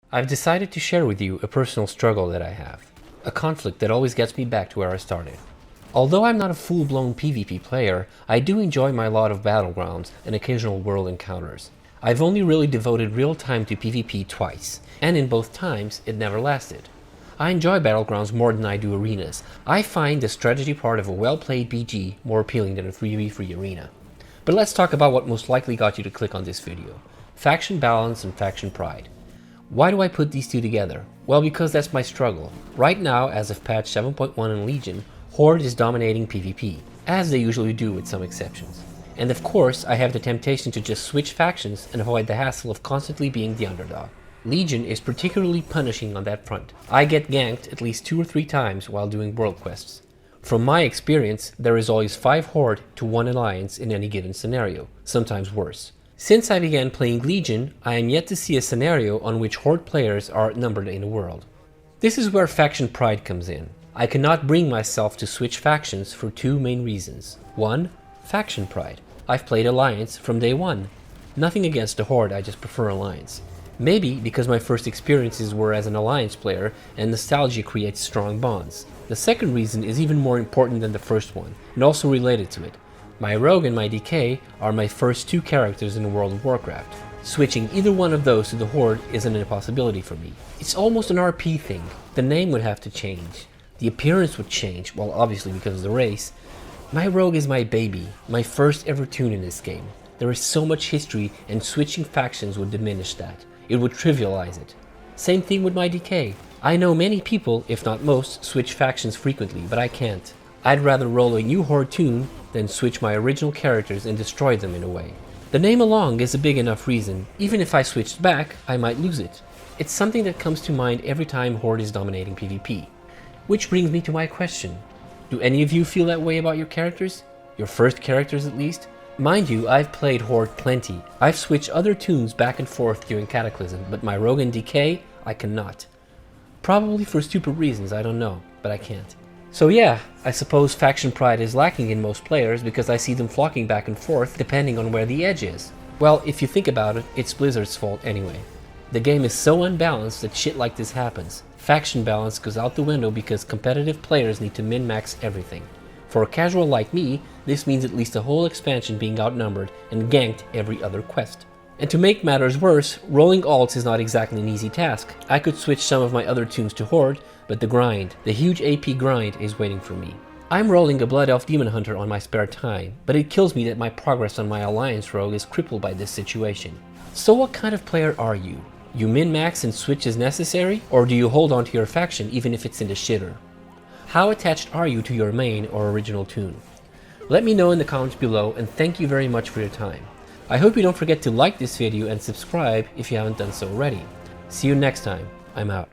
I've decided to share with you a personal struggle that I have, a conflict that always gets me back to where I started. Although I'm not a full-blown PvP player, I do enjoy my lot of battlegrounds and occasional world encounters. I've only really devoted real time to PvP twice, and in both times it never lasted. I enjoy battlegrounds more than I do arenas. I find the strategy part of a well-played BG more appealing than a 3v3 arena. But let's talk about what most likely got you to click on this video: faction balance and faction pride. Why do I put these two together? Well, because that's my struggle. Right now, as of patch 7.1 in Legion, Horde is dominating PvP, as they usually do with some exceptions. And of course, I have the temptation to just switch factions and avoid the hassle of constantly being the underdog. Legion is particularly punishing on that front. I get ganked at least 2 or 3 times while doing world quests. From my experience, there is always 5 Horde to 1 Alliance in any given scenario, sometimes worse. Since I began playing Legion, I am yet to see a scenario on which Horde players are outnumbered in the world. This is where faction pride comes in. I cannot bring myself to switch factions for 2 main reasons. 1. Faction pride. I've played Alliance from day 1. Nothing against the Horde, I just prefer Alliance. Maybe because my first experiences were as an Alliance player and nostalgia creates strong bonds. The second reason is even more important than the first one, and also related to it. My Rogue and my DK are my first 2 characters in World of Warcraft. Switching either one of those to the Horde isn't a possibility for me. It's almost an RP thing. The name would have to change. The appearance would change, well, obviously because of the race. My Rogue is my baby, my first ever toon in this game. There is so much history, and switching factions would diminish that. It would trivialize it. Same thing with my DK. I know many people, if not most, switch factions frequently, but I can't. I'd rather roll a new Horde toon than switch my original characters and destroy them in a way. The name along is a big enough reason. Even if I switched back, I might lose it. It's something that comes to mind every time Horde is dominating PvP. Which brings me to my question. Do any of you feel that way about your characters? Your first characters at least? Mind you, I've played Horde plenty. I've switched other toons back and forth during Cataclysm, but my Rogue and DK, I cannot. Probably for stupid reasons, I don't know, but I can't. So yeah, I suppose faction pride is lacking in most players because I see them flocking back and forth depending on where the edge is. Well, if you think about it, it's Blizzard's fault anyway. The game is so unbalanced that shit like this happens. Faction balance goes out the window because competitive players need to min-max everything. For a casual like me, this means at least a whole expansion being outnumbered and ganked every other quest. And to make matters worse, rolling alts is not exactly an easy task. I could switch some of my other toons to Horde, but the grind, the huge AP grind, is waiting for me. I'm rolling a Blood Elf Demon Hunter on my spare time, but it kills me that my progress on my Alliance Rogue is crippled by this situation. So what kind of player are you? You min-max and switch as necessary, or do you hold on to your faction even if it's in the shitter? How attached are you to your main or original toon? Let me know in the comments below, and thank you very much for your time. I hope you don't forget to like this video and subscribe if you haven't done so already. See you next time. I'm out.